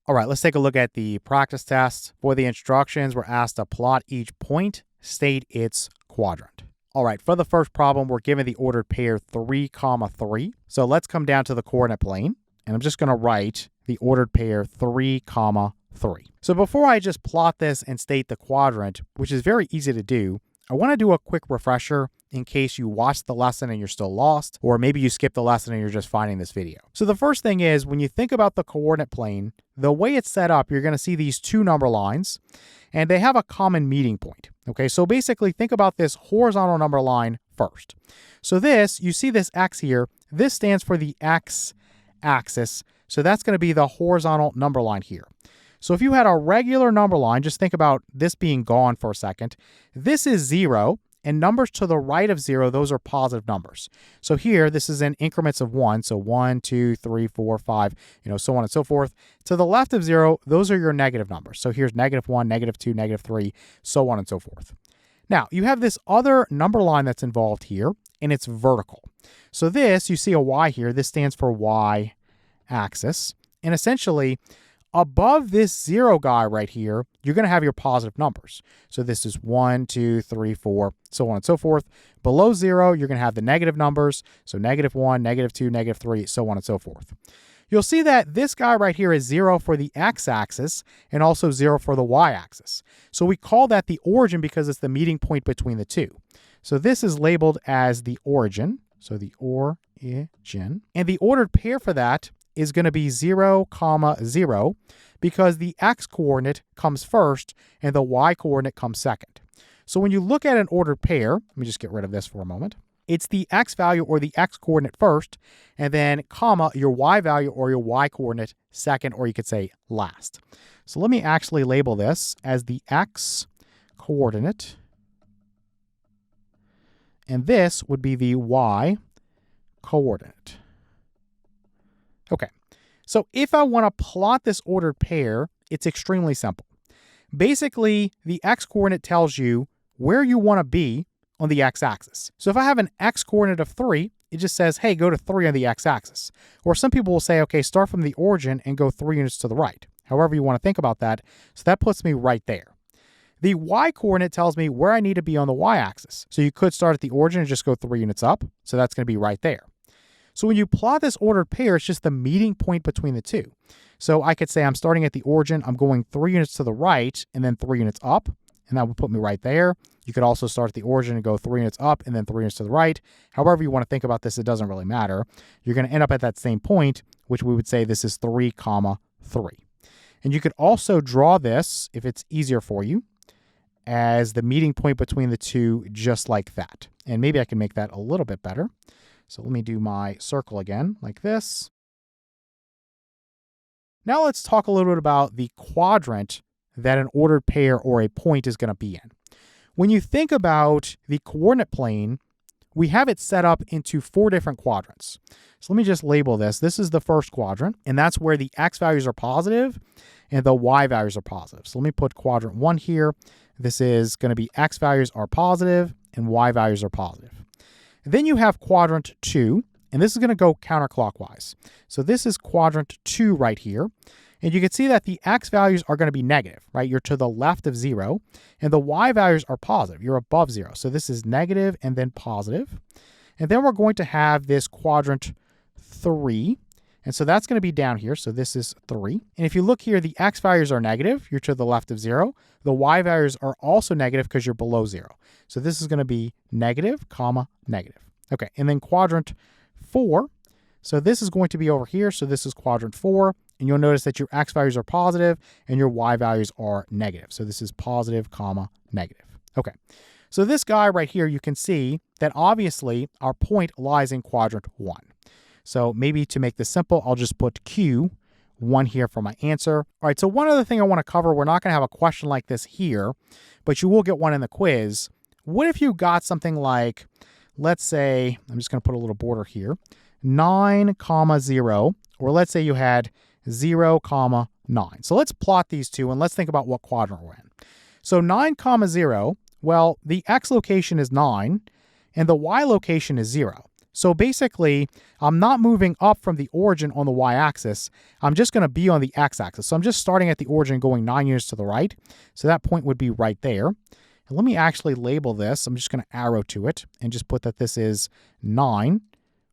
All right, let's take a look at the practice test. For the instructions, we're asked to plot each point, state its quadrant. All right, for the first problem, we're given the ordered pair 3, 3. So let's come down to the coordinate plane, and I'm just going to write the ordered pair 3, 3. So before I just plot this and state the quadrant, which is very easy to do, I want to do a quick refresher in case you watched the lesson and you're still lost, or maybe you skipped the lesson and you're just finding this video. So the first thing is, when you think about the coordinate plane, the way it's set up, you're going to see these two number lines, and they have a common meeting point. Okay, so basically think about this horizontal number line first. So this, you see this X here, this stands for the X axis. So that's going to be the horizontal number line here. So if you had a regular number line, just think about this being gone for a second. This is 0, and numbers to the right of 0, those are positive numbers. So here, this is in increments of 1. So 1, 2, 3, 4, 5, so on and so forth. To the left of 0, those are your negative numbers. So here's -1, -2, -3, so on and so forth. Now, you have this other number line that's involved here, and it's vertical. So this, you see a Y here, this stands for Y axis. And essentially, above this 0 guy right here, you're going to have your positive numbers. So this is 1, 2, 3, 4, so on and so forth. Below 0, you're going to have the negative numbers. So -1, -2, -3, so on and so forth. You'll see that this guy right here is 0 for the x-axis and also 0 for the y-axis. So we call that the origin because it's the meeting point between the two. So this is labeled as the origin. So the origin. And the ordered pair for that is going to be 0, 0, because the x-coordinate comes first and the y-coordinate comes second. So when you look at an ordered pair, let me just get rid of this for a moment. It's the x value or the x-coordinate first, and then comma, your y value or your y-coordinate second, or you could say last. So let me actually label this as the x-coordinate, and this would be the y-coordinate. Okay, so if I want to plot this ordered pair, it's extremely simple. Basically, the x-coordinate tells you where you want to be on the x-axis. So if I have an x-coordinate of 3, it just says, hey, go to 3 on the x-axis. Or some people will say, okay, start from the origin and go 3 units to the right. However you want to think about that. So that puts me right there. The y-coordinate tells me where I need to be on the y-axis. So you could start at the origin and just go 3 units up. So that's going to be right there. So when you plot this ordered pair, it's just the meeting point between the two. So I could say I'm starting at the origin, I'm going 3 units to the right, and then 3 units up, and that would put me right there. You could also start at the origin and go 3 units up, and then 3 units to the right. However you want to think about this, it doesn't really matter. You're going to end up at that same point, which we would say this is 3, 3. And you could also draw this, if it's easier for you, as the meeting point between the two, just like that. And maybe I can make that a little bit better. So let me do my circle again, like this. Now let's talk a little bit about the quadrant that an ordered pair or a point is going to be in. When you think about the coordinate plane, we have it set up into 4 different quadrants. So let me just label this. This is the first quadrant, and that's where the x values are positive and the y values are positive. So let me put quadrant 1 here. This is going to be x values are positive and y values are positive. Then you have quadrant 2, and this is going to go counterclockwise. So this is quadrant 2 right here. And you can see that the x values are going to be negative, right? You're to the left of 0, and the y values are positive. You're above 0. So this is negative and then positive. And then we're going to have this quadrant 3. And so that's going to be down here. So this is 3. And if you look here, the x values are negative. You're to the left of 0. The y values are also negative because you're below 0. So this is going to be negative, negative. Okay, and then quadrant 4. So this is going to be over here. So this is quadrant 4. And you'll notice that your x values are positive and your y values are negative. So this is positive, negative. Okay, so this guy right here, you can see that obviously our point lies in quadrant 1. So maybe to make this simple, I'll just put Q1 here for my answer. All right, so one other thing I want to cover, we're not going to have a question like this here, but you will get one in the quiz. What if you got something like, let's say, I'm just going to put a little border here, 9, 0, or let's say you had 0, 9. So let's plot these two and let's think about what quadrant we're in. So 9, 0, well, the x location is 9 and the y location is 0. So basically, I'm not moving up from the origin on the y-axis. I'm just going to be on the x-axis. So I'm just starting at the origin going 9 units to the right. So that point would be right there. And let me actually label this. I'm just going to arrow to it and just put that this is 9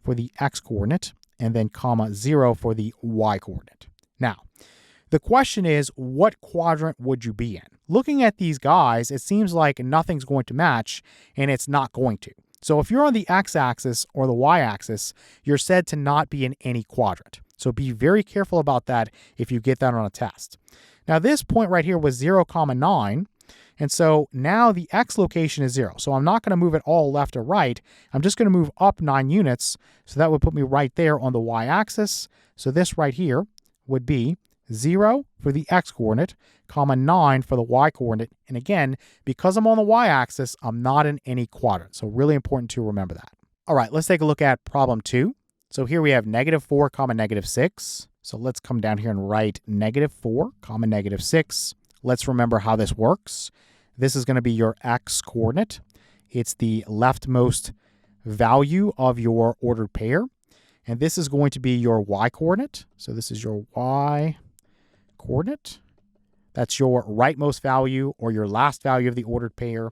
for the x-coordinate and then comma 0 for the y-coordinate. Now, the question is, what quadrant would you be in? Looking at these guys, it seems like nothing's going to match, and it's not going to. So if you're on the x-axis or the y-axis, you're said to not be in any quadrant. So be very careful about that if you get that on a test. Now this point right here was 0, 9, and so now the x location is 0. So I'm not going to move it all left or right. I'm just going to move up 9 units. So that would put me right there on the y-axis. So this right here would be 0 for the x-coordinate, comma 9 for the y-coordinate. And again, because I'm on the y-axis, I'm not in any quadrant. So really important to remember that. All right, let's take a look at problem 2. So here we have -4, comma -6. So let's come down here and write -4, comma -6. Let's remember how this works. This is going to be your x-coordinate. It's the leftmost value of your ordered pair. And this is going to be your y-coordinate. So this is your y-coordinate. That's your rightmost value or your last value of the ordered pair.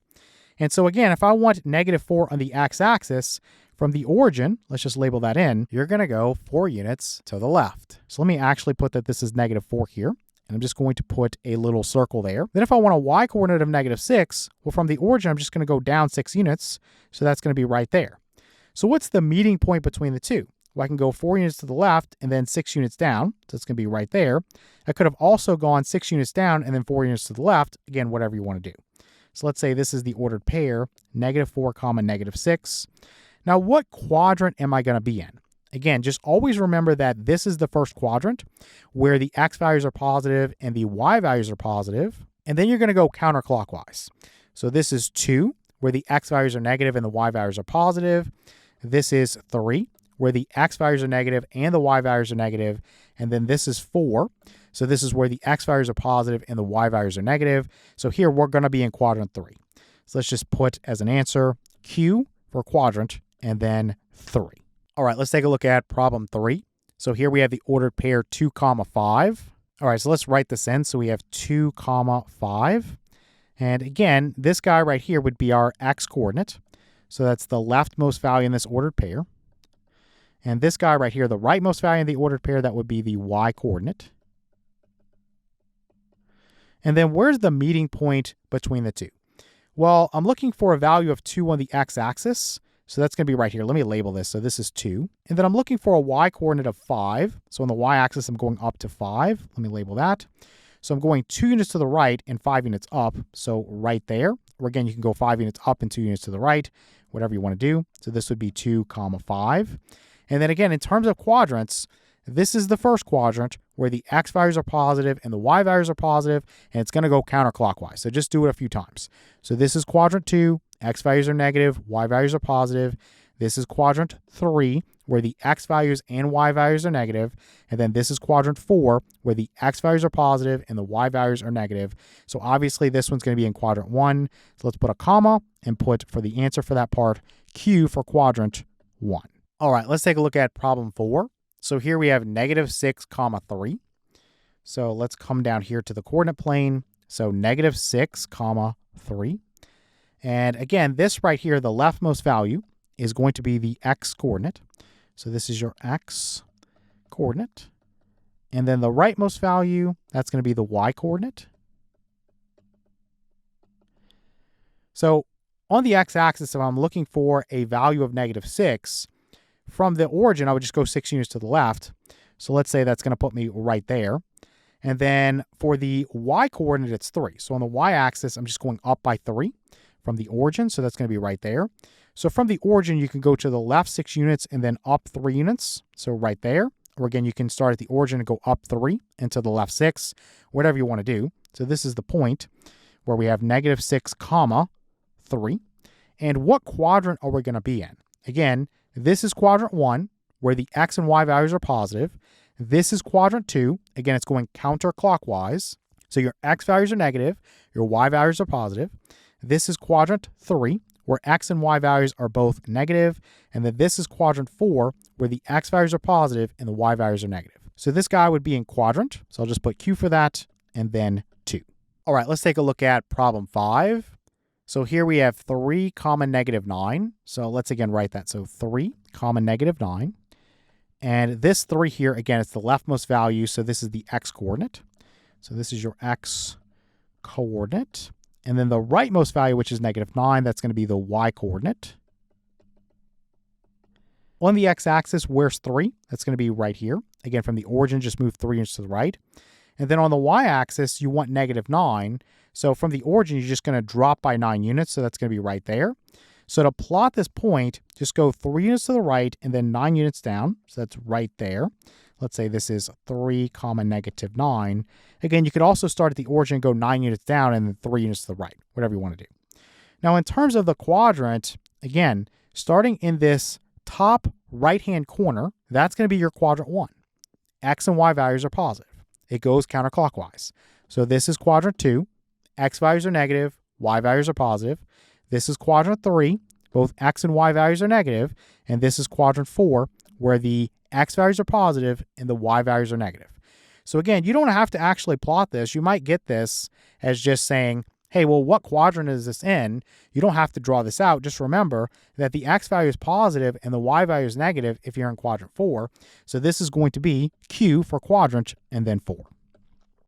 And so again, if I want -4 on the x-axis from the origin, let's just label that in, you're going to go 4 units to the left. So let me actually put that this is -4 here. And I'm just going to put a little circle there. Then if I want a y-coordinate of -6, well, from the origin, I'm just going to go down 6 units. So that's going to be right there. So what's the meeting point between the two? Well, I can go 4 units to the left and then 6 units down. So it's going to be right there. I could have also gone 6 units down and then 4 units to the left. Again, whatever you want to do. So let's say this is the ordered pair, -4, comma -6. Now, what quadrant am I going to be in? Again, just always remember that this is the first quadrant where the x values are positive and the y values are positive. And then you're going to go counterclockwise. So this is 2, where the x values are negative and the y values are positive. This is 3, where the x values are negative and the y values are negative. And then this is 4. So this is where the x values are positive and the y values are negative. So here we're going to be in quadrant 3. So let's just put as an answer Q for quadrant and then 3. All right, let's take a look at problem 3. So here we have the ordered pair 2, 5. All right, so let's write this in. So we have 2, 5. And again, this guy right here would be our x-coordinate. So that's the leftmost value in this ordered pair. And this guy right here, the rightmost value in the ordered pair, that would be the y-coordinate. And then where's the meeting point between the two? Well, I'm looking for a value of 2 on the x-axis. So that's going to be right here. Let me label this. So this is 2. And then I'm looking for a y-coordinate of 5. So on the y-axis, I'm going up to 5. Let me label that. So I'm going 2 units to the right and 5 units up. So right there. Or again, you can go 5 units up and 2 units to the right, whatever you want to do. So this would be 2, 5. And then again, in terms of quadrants, this is the first quadrant where the x values are positive and the y values are positive, and it's going to go counterclockwise. So just do it a few times. So this is quadrant 2, x values are negative, y values are positive. This is quadrant 3, where the x values and y values are negative. And then this is quadrant 4, where the x values are positive and the y values are negative. So obviously this one's going to be in quadrant 1. So let's put a comma and put for the answer for that part, Q for quadrant 1. All right, let's take a look at problem 4. So here we have -6, 3. So let's come down here to the coordinate plane. So -6, 3. And again, this right here, the leftmost value is going to be the x-coordinate. So this is your x-coordinate. And then the rightmost value, that's going to be the y-coordinate. So on the x-axis, if I'm looking for a value of -6, from the origin, I would just go 6 units to the left. So let's say that's going to put me right there. And then for the y-coordinate, it's 3. So on the y-axis, I'm just going up by 3 from the origin. So that's going to be right there. So from the origin, you can go to the left 6 units and then up 3 units. So right there. Or again, you can start at the origin and go up 3 and to the left 6, whatever you want to do. So this is the point where we have -6, 3. And what quadrant are we going to be in? Again, this is quadrant 1, where the x and y values are positive. This is quadrant 2. Again, it's going counterclockwise. So your x values are negative, your y values are positive. This is quadrant 3, where x and y values are both negative, and then this is quadrant 4, where the x values are positive and the y values are negative. So this guy would be in quadrant. So I'll just put Q for that, and then 2. All right, let's take a look at problem 5. So here we have 3, -9. So let's again write that. So 3, -9. And this 3 here, again, it's the leftmost value. So this is the x coordinate. So this is your x coordinate. And then the rightmost value, which is -9, that's going to be the y coordinate. On the x-axis, where's 3? That's going to be right here. Again, from the origin, just move 3 inches to the right. And then on the y-axis, you want -9. So from the origin, you're just going to drop by 9 units. So that's going to be right there. So to plot this point, just go 3 units to the right and then 9 units down. So that's right there. Let's say this is 3, -9. Again, you could also start at the origin and go 9 units down and then 3 units to the right, whatever you want to do. Now, in terms of the quadrant, again, starting in this top right-hand corner, that's going to be your quadrant 1. X and Y values are positive. It goes counterclockwise. So this is quadrant 2. X values are negative. Y values are positive. This is quadrant 3. Both X and Y values are negative. And this is quadrant 4, where the X values are positive and the Y values are negative. So again, you don't have to actually plot this. You might get this as just saying, hey, well, what quadrant is this in? You don't have to draw this out. Just remember that the X value is positive and the Y value is negative if you're in quadrant 4. So this is going to be Q for quadrant and then 4.